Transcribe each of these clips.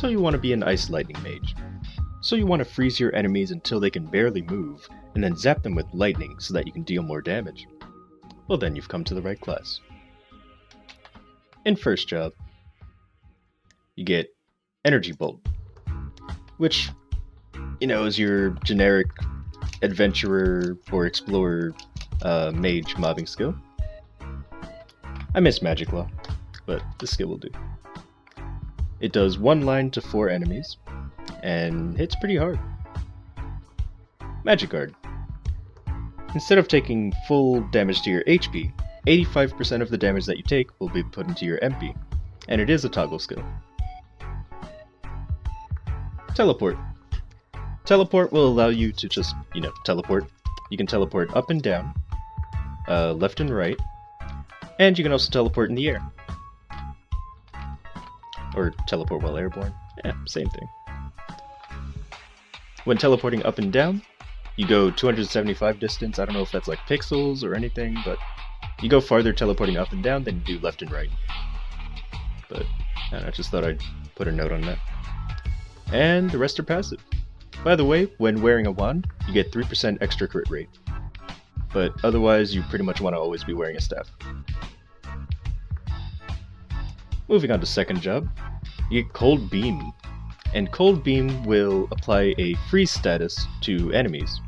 So you want to be an Ice Lightning Mage. So you want to freeze your enemies until they can barely move, and then zap them with lightning so that you can deal more damage. Well then, you've come to the right class. In first job, you get Energy Bolt, which, you know, is your generic adventurer or explorer mage mobbing skill. I miss Magic Law, but this skill will do. It does 1 line to 4 enemies, and hits pretty hard. Magic Guard. Instead of taking full damage to your HP, 85% of the damage that you take will be put into your MP, and it is a toggle skill. Teleport. Teleport will allow you to just, teleport. You can teleport up and down, left and right, and you can also teleport in the air. Or teleport while airborne. Same thing. When teleporting up and down, you go 275 distance. I don't know if that's like pixels or anything, but you go farther teleporting up and down than you do left and right. But I just thought I'd put a note on that. And the rest are passive. By the way, when wearing a wand, you get 3% extra crit rate. But otherwise, you pretty much want to always be wearing a staff. Moving on to second job, you get Cold Beam. And Cold Beam will apply a freeze status to enemies.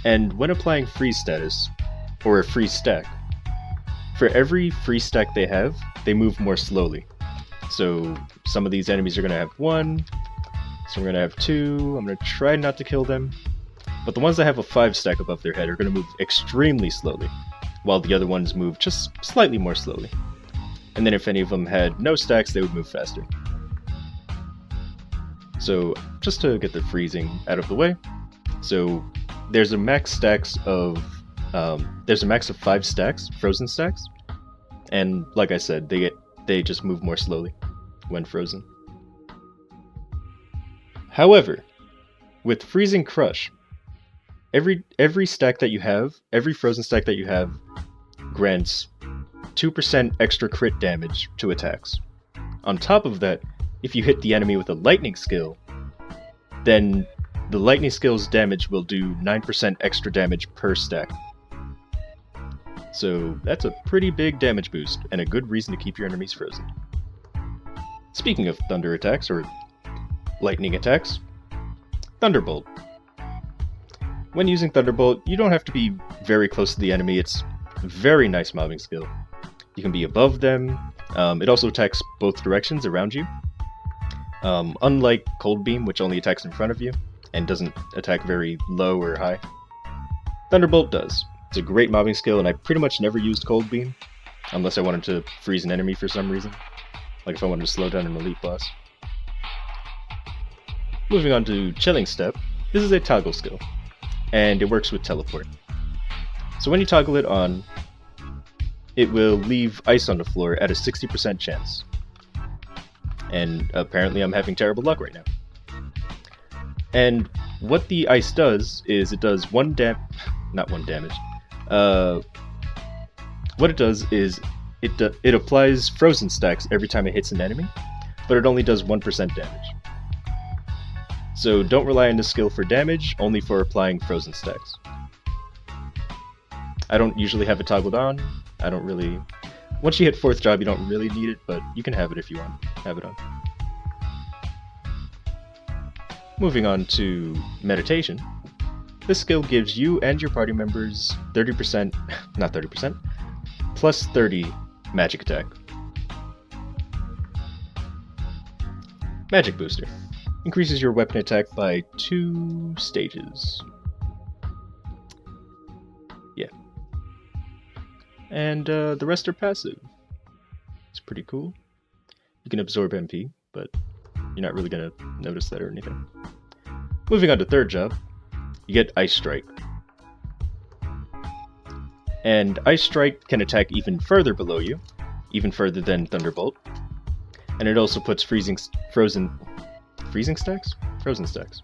And when applying freeze status, or a freeze stack, for every freeze stack they have, they move more slowly. So some of these enemies are going to have 1, some are going to have 2, I'm going to try not to kill them. But the ones that have a 5 stack above their head are going to move extremely slowly, while the other ones move just slightly more slowly. And then if any of them had no stacks, they would move faster. So, just to get the freezing out of the way, so there's a max of 5 stacks, frozen stacks, and like I said, they just move more slowly when frozen. However, with Freezing Crush, every stack that you have, every frozen stack that you have, grants 2% extra crit damage to attacks. On top of that, if you hit the enemy with a lightning skill, then the lightning skill's damage will do 9% extra damage per stack. So that's a pretty big damage boost, and a good reason to keep your enemies frozen. Speaking of thunder attacks, or lightning attacks, Thunderbolt. When using Thunderbolt, you don't have to be very close to the enemy, it's a very nice mobbing skill. You can be above them, it also attacks both directions around you. Unlike Cold Beam, which only attacks in front of you, and doesn't attack very low or high, Thunderbolt does. It's a great mobbing skill, and I pretty much never used Cold Beam, unless I wanted to freeze an enemy for some reason, like if I wanted to slow down an elite boss. Moving on to Chilling Step, this is a toggle skill, and it works with teleport. So when you toggle it on, it will leave ice on the floor at a 60% chance. And apparently I'm having terrible luck right now. And what the ice does is it does what it does is it applies frozen stacks every time it hits an enemy, but it only does 1% damage. So don't rely on this skill for damage, only for applying frozen stacks. I don't usually have it toggled on. Once you hit 4th job, you don't really need it, but you can have it if you want. Have it on. Moving on to Meditation. This skill gives you and your party members 30%, plus 30 magic attack. Magic Booster. Increases your weapon attack by 2 stages. Yeah. And the rest are passive. It's pretty cool. You can absorb MP, but you're not really gonna notice that or anything. Moving on to third job, you get Ice Strike. And Ice Strike can attack even further below you, even further than Thunderbolt. And it also puts frozen stacks? Frozen stacks.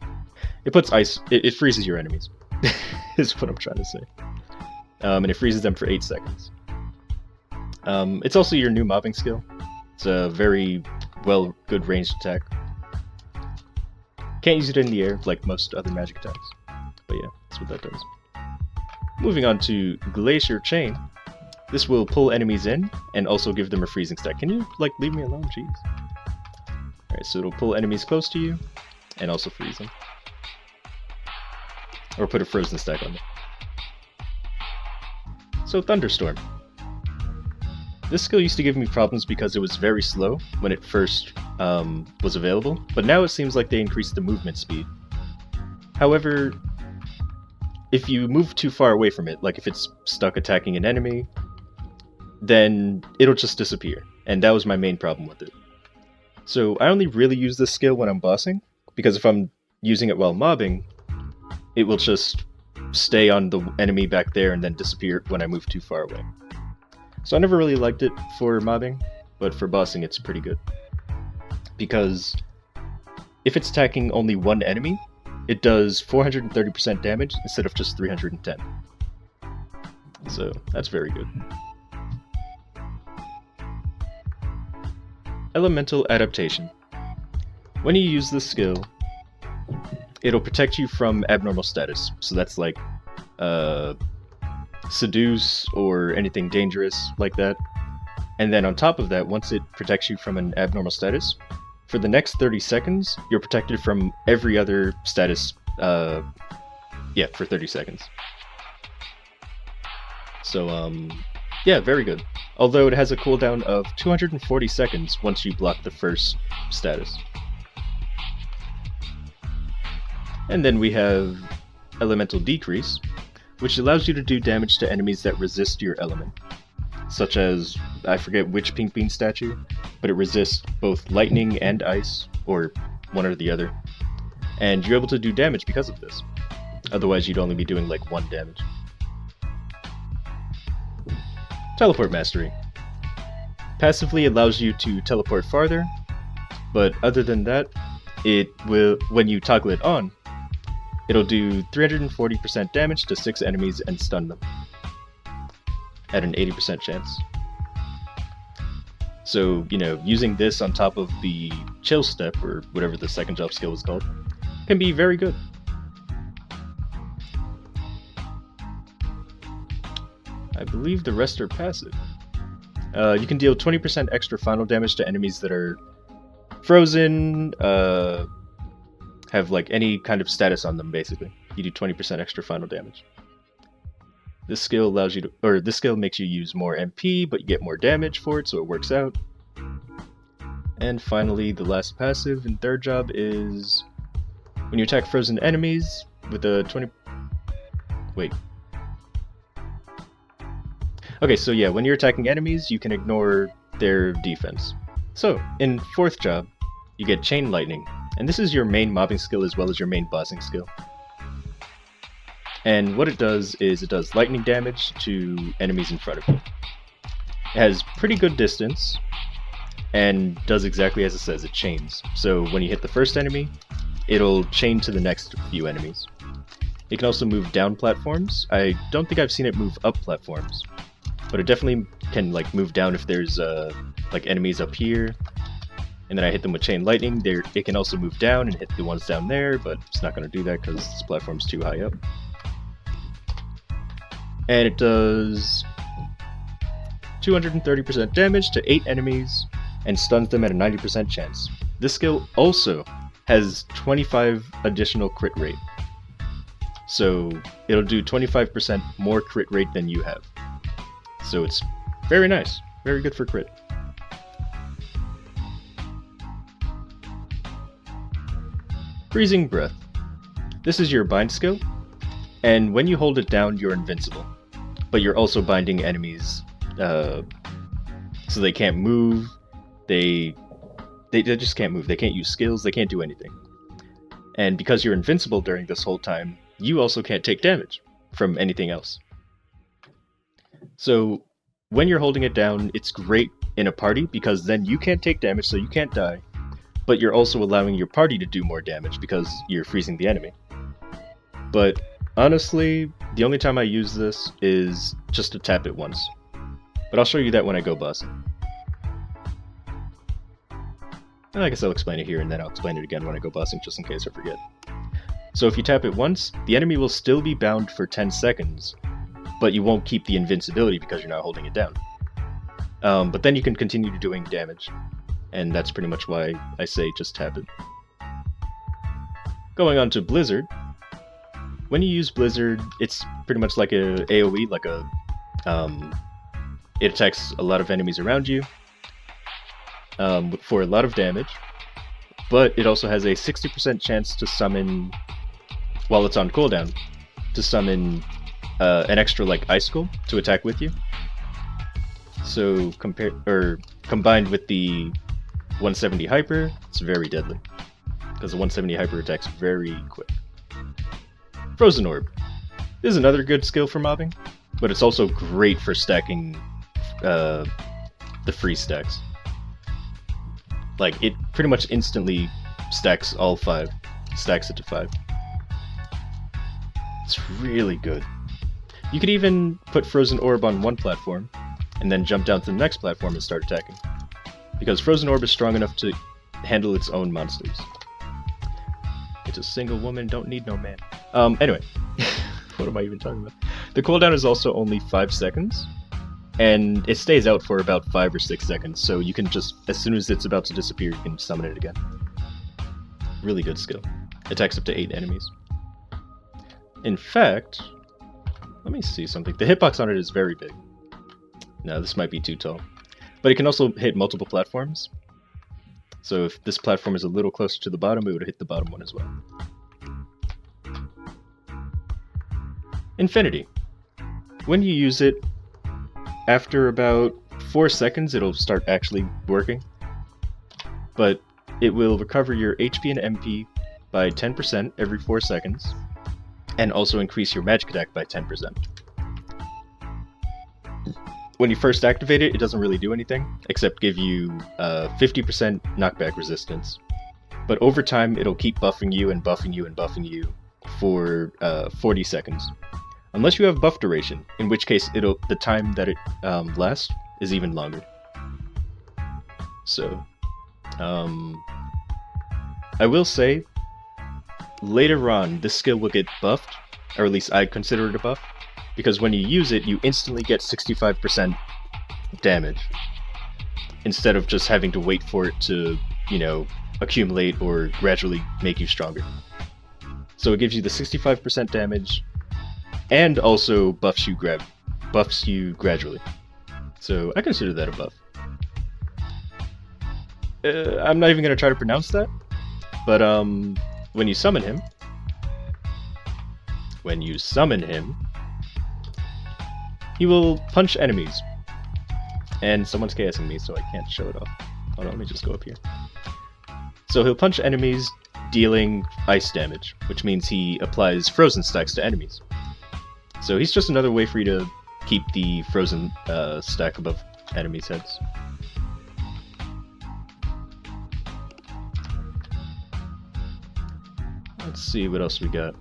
It puts ice, it freezes your enemies, is what I'm trying to say. And it freezes them for 8 seconds. It's also your new mobbing skill. It's a very good ranged attack. Can't use it in the air like most other magic attacks. But yeah, that's what that does. Moving on to Glacier Chain. This will pull enemies in and also give them a freezing stack. Can you, like, leave me alone? Jeez. Alright, so it'll pull enemies close to you and also freeze them. Or put a frozen stack on them. So Thunderstorm. This skill used to give me problems because it was very slow when it first was available, but now it seems like they increased the movement speed. However, if you move too far away from it, like if it's stuck attacking an enemy, then it'll just disappear, and that was my main problem with it. So I only really use this skill when I'm bossing, because if I'm using it while mobbing, it will just stay on the enemy back there and then disappear when I move too far away. So I never really liked it for mobbing, but for bossing it's pretty good. Because if it's attacking only one enemy, it does 430% damage instead of just 310. So that's very good. Elemental Adaptation. When you use this skill, it'll protect you from abnormal status. So that's like seduce or anything dangerous like that. And then on top of that, once it protects you from an abnormal status, for the next 30 seconds, you're protected from every other status, for 30 seconds. So, yeah, very good. Although it has a cooldown of 240 seconds once you block the first status. And then we have Elemental Decrease, which allows you to do damage to enemies that resist your element. Such as, I forget which Pink Bean statue, but it resists both lightning and ice, or one or the other. And you're able to do damage because of this. Otherwise you'd only be doing like 1 damage. Teleport Mastery. Passively allows you to teleport farther, but other than that, it will, when you toggle it on, it'll do 340% damage to 6 enemies and stun them at an 80% chance. So, you know, using this on top of the chill step, or whatever the second jump skill is called, can be very good. I believe the rest are passive. You can deal 20% extra final damage to enemies that are frozen, have like any kind of status on them, basically. You do 20% extra final damage. This skill allows you to, or this skill makes you use more MP, but you get more damage for it, so it works out. And finally, the last passive and third job is when you attack frozen enemies with a 20... Wait. Okay, so yeah, when you're attacking enemies, you can ignore their defense. So, in fourth job, you get Chain Lightning, and this is your main mobbing skill as well as your main bossing skill. And what it does is it does lightning damage to enemies in front of you. It has pretty good distance, and does exactly as it says, it chains. So when you hit the first enemy, it'll chain to the next few enemies. It can also move down platforms. I don't think I've seen it move up platforms, but it definitely can like move down if there's like enemies up here, and then I hit them with Chain Lightning. It can also move down and hit the ones down there, but it's not going to do that because this platform's too high up. And it does 230% damage to 8 enemies and stuns them at a 90% chance. This skill also has 25 additional crit rate. So it'll do 25% more crit rate than you have. So it's very nice. Very good for crit. Freezing Breath. This is your bind skill, and when you hold it down, you're invincible. But you're also binding enemies, so they can't move, they just can't move, they can't use skills, they can't do anything. And because you're invincible during this whole time, you also can't take damage from anything else. So when you're holding it down, it's great in a party because then you can't take damage, so you can't die, but you're also allowing your party to do more damage because you're freezing the enemy. But honestly, the only time I use this is just to tap it once. But I'll show you that when I go bossing. I guess I'll explain it here and then I'll explain it again when I go bossing just in case I forget. So if you tap it once, the enemy will still be bound for 10 seconds, but you won't keep the invincibility because you're not holding it down. But then you can continue doing damage, and that's pretty much why I say just tap it. Going on to Blizzard. When you use Blizzard, it's pretty much like a AoE, like a it attacks a lot of enemies around you for a lot of damage, but it also has a 60% chance to summon, while it's on cooldown, to summon an extra like icicle to attack with you. So combined with the 170 hyper, it's very deadly because the 170 hyper attacks very quick. Frozen Orb. This is another good skill for mobbing, but it's also great for stacking the freeze stacks. Like, it pretty much instantly stacks all 5. Stacks it to 5. It's really good. You could even put Frozen Orb on one platform, and then jump down to the next platform and start attacking. Because Frozen Orb is strong enough to handle its own monsters. It's a single woman, don't need no man. Anyway. What am I even talking about? The cooldown is also only 5 seconds, and it stays out for about 5 or 6 seconds, so you can just, as soon as it's about to disappear, you can summon it again. Really good skill. Attacks up to 8 enemies. In fact, let me see something. The hitbox on it is very big. No, this might be too tall. But it can also hit multiple platforms. So if this platform is a little closer to the bottom, it would hit the bottom one as well. Infinity. When you use it, after about 4 seconds, it'll start actually working. But it will recover your HP and MP by 10% every 4 seconds, and also increase your magic attack by 10%. When you first activate it, it doesn't really do anything, except give you 50% knockback resistance. But over time, it'll keep buffing you and buffing you and buffing you for 40 seconds. Unless you have buff duration, in which case the time that it lasts is even longer. So, I will say, later on, this skill will get buffed, or at least I consider it a buff, because when you use it, you instantly get 65% damage, instead of just having to wait for it to, you know, accumulate or gradually make you stronger. So it gives you the 65% damage, and also buffs you gradually. So I consider that a buff. I'm not even going to try to pronounce that, but when you summon him, he will punch enemies. And someone's KSing me, so I can't show it off. Hold on, let me just go up here. So he'll punch enemies, dealing ice damage, which means he applies frozen stacks to enemies. So he's just another way for you to keep the frozen stack above enemies' heads. Let's see what else we got.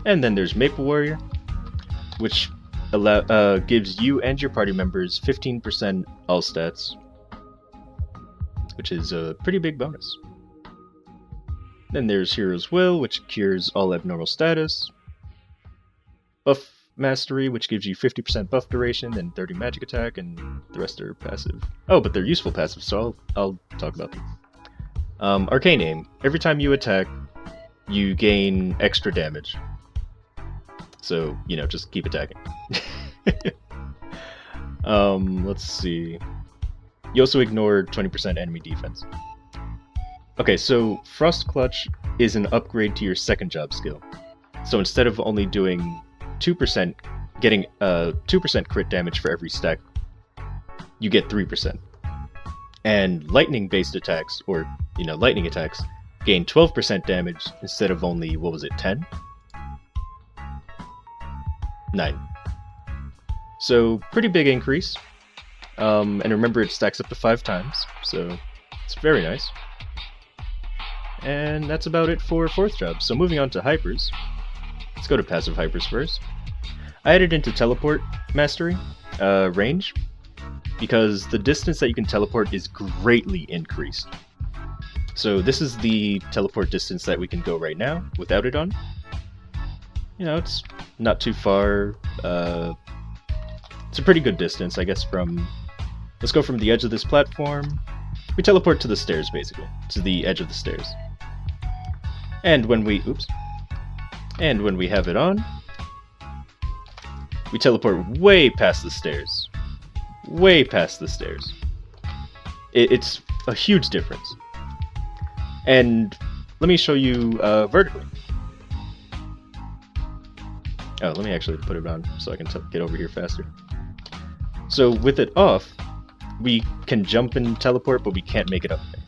And then there's Maple Warrior, which gives you and your party members 15% all stats, which is a pretty big bonus. Then there's Hero's Will, which cures all abnormal status. Buff Mastery, which gives you 50% buff duration and 30 magic attack, and the rest are passive. Oh, but they're useful passive, so I'll talk about them. Arcane Aim. Every time you attack, you gain extra damage. So, you know, just keep attacking. Let's see. You also ignore 20% enemy defense. Okay, so Frost Clutch is an upgrade to your second job skill. So instead of only doing 2%, getting 2% crit damage for every stack, you get 3%. And lightning-based attacks, or, you know, lightning attacks, gain 12% damage instead of only, what was it, 10? 9. So, pretty big increase. And remember, it stacks up to 5 times, so it's very nice. And that's about it for 4th job. So moving on to hypers. Let's go to passive hypers first. I added into teleport mastery, range. because the distance that you can teleport is greatly increased. So this is the teleport distance that we can go right now without it on. You know, it's not too far. It's a pretty good distance, I guess, from... Let's go from the edge of this platform. We teleport to the stairs, basically. To the edge of the stairs. And when we... Oops. And when we have it on, we teleport way past the stairs. Way past the stairs. It's a huge difference. And let me show you vertically. Oh, let me actually put it on so I can get over here faster. So with it off, we can jump and teleport, but we can't make it up there.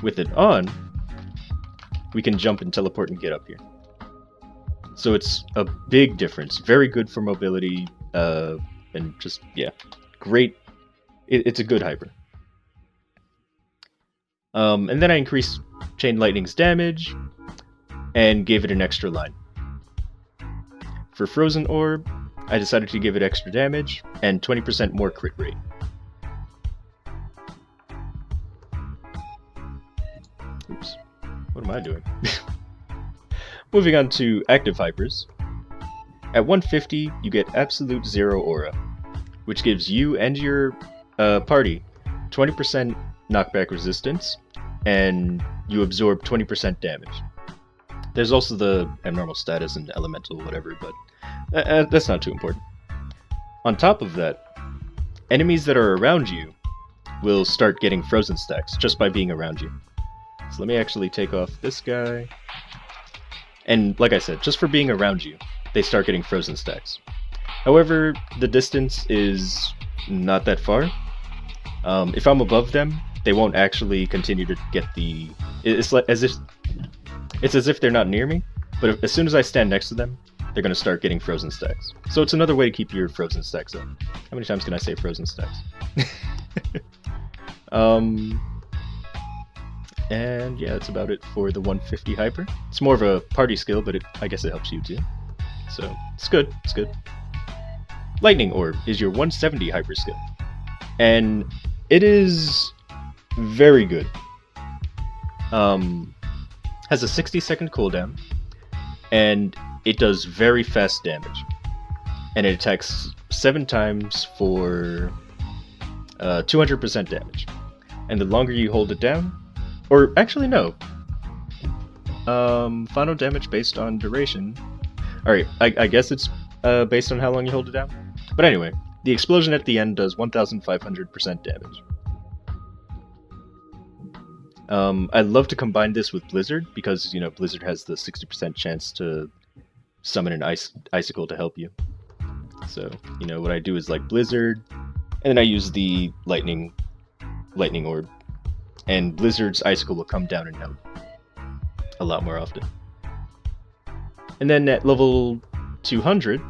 With it on, we can jump and teleport and get up here. So it's a big difference. Very good for mobility, and just, yeah, great. It's a good hyper. And then I increased Chain Lightning's damage and gave it an extra line. For Frozen Orb, I decided to give it extra damage and 20% more crit rate. Oops, what am I doing? Moving on to active hypers. At 150, you get Absolute Zero Aura, which gives you and your party 20% knockback resistance, and you absorb 20% damage. There's also the abnormal status and elemental whatever, but that's not too important. On top of that, enemies that are around you will start getting frozen stacks just by being around you. So let me actually take off this guy. And like I said, just for being around you, they start getting frozen stacks. However, the distance is not that far. If I'm above them, they won't actually continue to get the... It's as if they're not near me, but as soon as I stand next to them, they're going to start getting frozen stacks. So it's another way to keep your frozen stacks up. How many times can I say frozen stacks? And yeah, that's about it for the 150 hyper. It's more of a party skill, but I guess it helps you too. So it's good, it's good. Lightning Orb is your 170 hyper skill. And it is very good. Has a 60-second cooldown, and it does very fast damage. And it attacks 7 times for 200% damage. And the longer you hold it down, or actually no, final damage based on duration. Alright, I guess it's based on how long you hold it down. But anyway, the explosion at the end does 1,500% damage. I'd love to combine this with Blizzard, because, you know, Blizzard has the 60% chance to summon an icicle to help you. So, you know, what I do is like Blizzard, and then I use the Lightning Orb. And Blizzard's icicle will come down and help a lot more often. And then at level 200,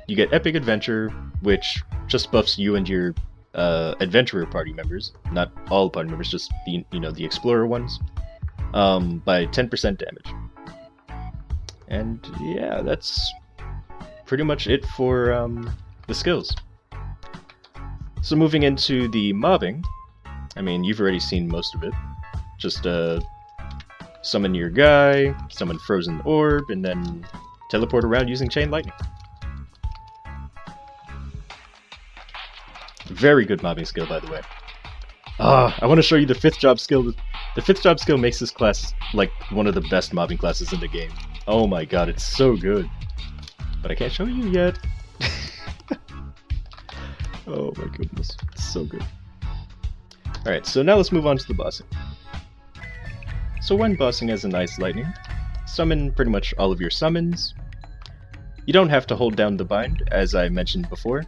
you get Epic Adventure, which just buffs you and your adventurer party members, not all party members, just the the explorer ones, by 10% damage. And yeah, that's pretty much it for the skills. So moving into the mobbing, I mean, you've already seen most of it. Just summon your guy, summon Frozen Orb, and then teleport around using Chain Lightning. Very good mobbing skill, by the way. I want to show you the 5th job skill. The 5th job skill makes this class like one of the best mobbing classes in the game. Oh my god, it's so good. But I can't show you yet. Oh my goodness, it's so good. Alright, so now let's move on to the bossing. So when bossing as an Ice Lightning, summon pretty much all of your summons. You don't have to hold down the bind, as I mentioned before.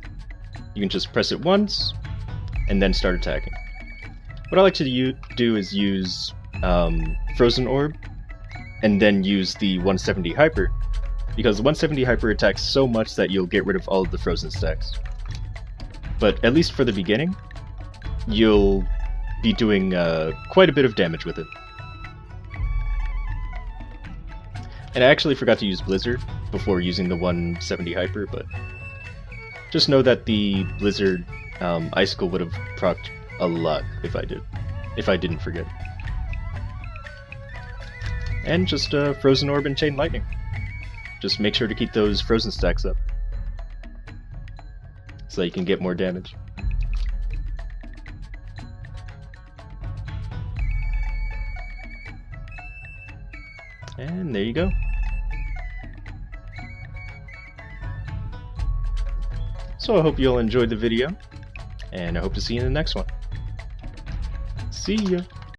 You can just press it once, and then start attacking. What I like to do is use Frozen Orb, and then use the 170 Hyper, because the 170 Hyper attacks so much that you'll get rid of all of the frozen stacks. But at least for the beginning, you'll be doing quite a bit of damage with it. And I actually forgot to use Blizzard before using the 170 Hyper, but just know that the Blizzard Icicle would have procced a lot if I didn't forget. And just Frozen Orb and Chain Lightning. Just make sure to keep those frozen stacks up, so that you can get more damage. And there you go. So I hope you all enjoyed the video, and I hope to see you in the next one. See ya!